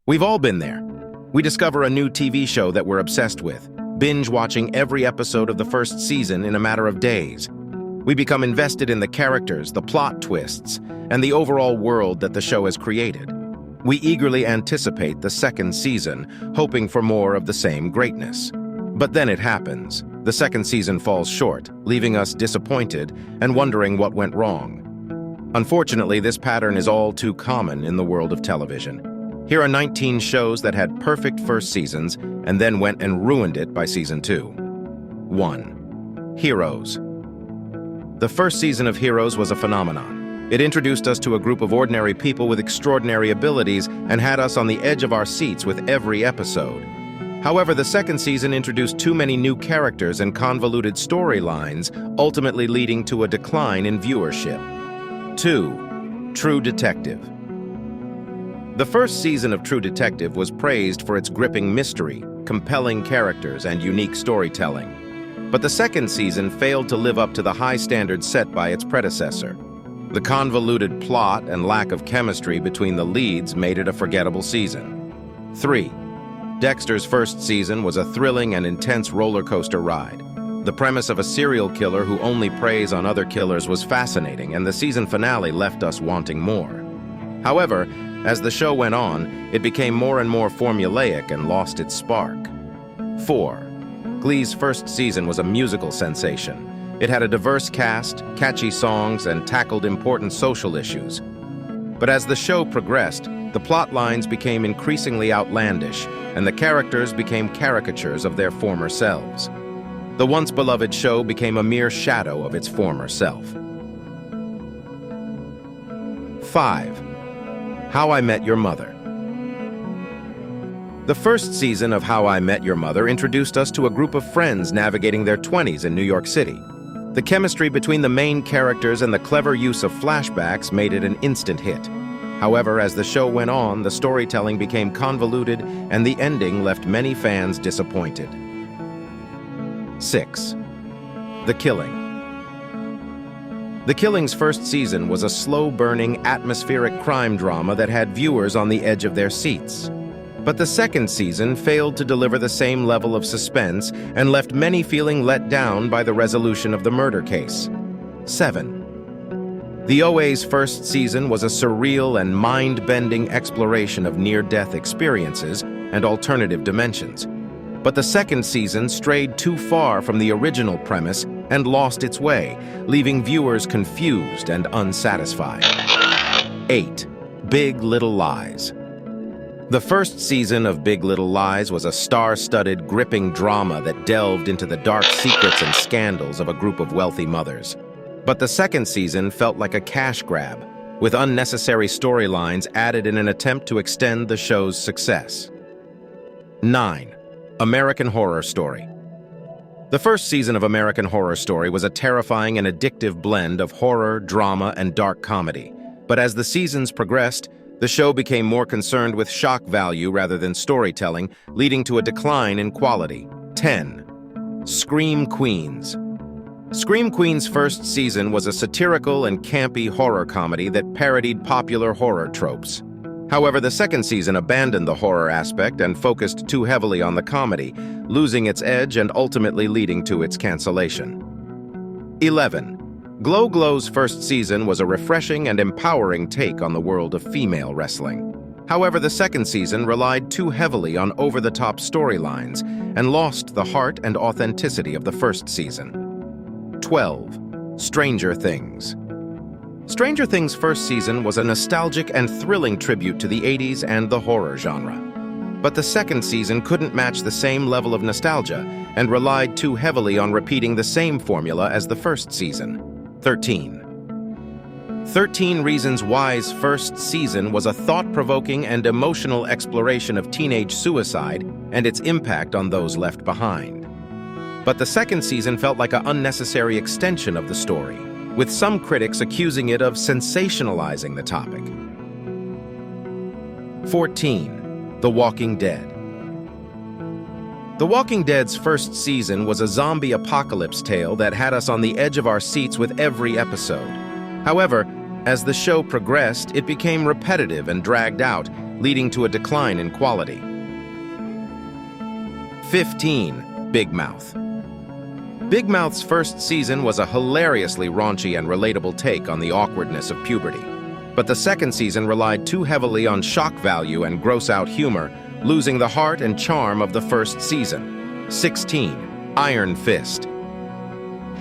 We've all been there. We discover a new TV show that we're obsessed with, binge-watching every episode of the first season in a matter of days. We become invested in the characters, the plot twists, and the overall world that the show has created. We eagerly anticipate the second season, hoping for more of the same greatness. But then it happens. The second season falls short, leaving us disappointed and wondering what went wrong. Unfortunately, this pattern is all too common in the world of television. Here are 19 shows that had perfect first seasons and then went and ruined it by season 2. 1. Heroes. The first season of Heroes was a phenomenon. It introduced us to a group of ordinary people with extraordinary abilities and had us on the edge of our seats with every episode. However, the second season introduced too many new characters and convoluted storylines, ultimately leading to a decline in viewership. 2. True Detective. The first season of True Detective was praised for its gripping mystery, compelling characters, and unique storytelling. But the second season failed to live up to the high standards set by its predecessor. The convoluted plot and lack of chemistry between the leads made it a forgettable season. 3. Dexter's first season was a thrilling and intense roller coaster ride. The premise of a serial killer who only preys on other killers was fascinating, and the season finale left us wanting more. However, as the show went on, it became more and more formulaic and lost its spark. 4. Glee's first season was a musical sensation. It had a diverse cast, catchy songs, and tackled important social issues. But as the show progressed, the plot lines became increasingly outlandish, and the characters became caricatures of their former selves. The once beloved show became a mere shadow of its former self. 5. How I Met Your Mother. The first season of How I Met Your Mother introduced us to a group of friends navigating their 20s in New York City. The chemistry between the main characters and the clever use of flashbacks made it an instant hit. However, as the show went on, the storytelling became convoluted and the ending left many fans disappointed. 6. The Killing. The Killing's first season was a slow-burning, atmospheric crime drama that had viewers on the edge of their seats. But the second season failed to deliver the same level of suspense and left many feeling let down by the resolution of the murder case. 7. The OA's first season was a surreal and mind-bending exploration of near-death experiences and alternative dimensions. But the second season strayed too far from the original premise and lost its way, leaving viewers confused and unsatisfied. 8. Big Little Lies. The first season of Big Little Lies was a star-studded, gripping drama that delved into the dark secrets and scandals of a group of wealthy mothers. But the second season felt like a cash grab, with unnecessary storylines added in an attempt to extend the show's success. 9. American Horror Story. The first season of American Horror Story was a terrifying and addictive blend of horror, drama, and dark comedy. But as the seasons progressed, the show became more concerned with shock value rather than storytelling, leading to a decline in quality. 10. Scream Queens. Scream Queens' first season was a satirical and campy horror comedy that parodied popular horror tropes. However, the second season abandoned the horror aspect and focused too heavily on the comedy, losing its edge and ultimately leading to its cancellation. 11. Glow Glow's first season was a refreshing and empowering take on the world of female wrestling. However, the second season relied too heavily on over-the-top storylines and lost the heart and authenticity of the first season. 12. Stranger Things. Stranger Things' first season was a nostalgic and thrilling tribute to the 80s and the horror genre. But the second season couldn't match the same level of nostalgia and relied too heavily on repeating the same formula as the first season. 13. 13 Reasons Why's first season was a thought-provoking and emotional exploration of teenage suicide and its impact on those left behind. But the second season felt like an unnecessary extension of the story, with some critics accusing it of sensationalizing the topic. 14. The Walking Dead. The Walking Dead's first season was a zombie apocalypse tale that had us on the edge of our seats with every episode. However, as the show progressed, it became repetitive and dragged out, leading to a decline in quality. 15. Big Mouth. Big Mouth's first season was a hilariously raunchy and relatable take on the awkwardness of puberty. But the second season relied too heavily on shock value and gross-out humor, losing the heart and charm of the first season. 16. Iron Fist.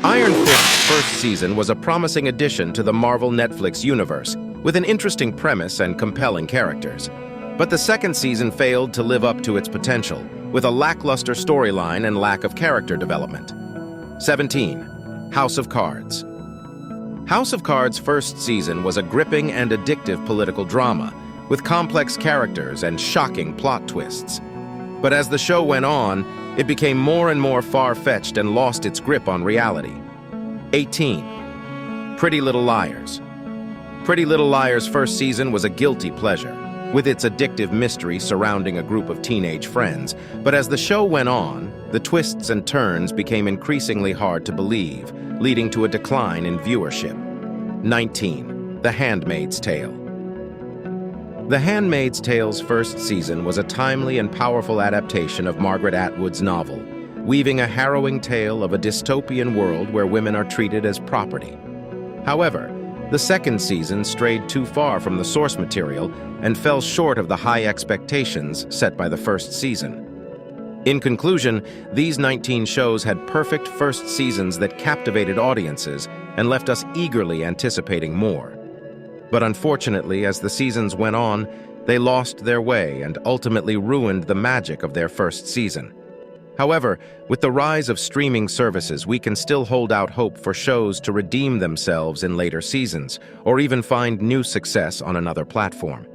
Iron Fist's first season was a promising addition to the Marvel Netflix universe, with an interesting premise and compelling characters. But the second season failed to live up to its potential, with a lackluster storyline and lack of character development. 17. House of Cards. House of Cards' first season was a gripping and addictive political drama, with complex characters and shocking plot twists. But as the show went on, it became more and more far-fetched and lost its grip on reality. 18. Pretty Little Liars. Pretty Little Liars' first season was a guilty pleasure, with its addictive mystery surrounding a group of teenage friends. But as the show went on, the twists and turns became increasingly hard to believe, leading to a decline in viewership. 19. The Handmaid's Tale. The Handmaid's Tale's first season was a timely and powerful adaptation of Margaret Atwood's novel, weaving a harrowing tale of a dystopian world where women are treated as property. However, the second season strayed too far from the source material and fell short of the high expectations set by the first season. In conclusion, these 19 shows had perfect first seasons that captivated audiences and left us eagerly anticipating more. But unfortunately, as the seasons went on, they lost their way and ultimately ruined the magic of their first season. However, with the rise of streaming services, we can still hold out hope for shows to redeem themselves in later seasons, or even find new success on another platform.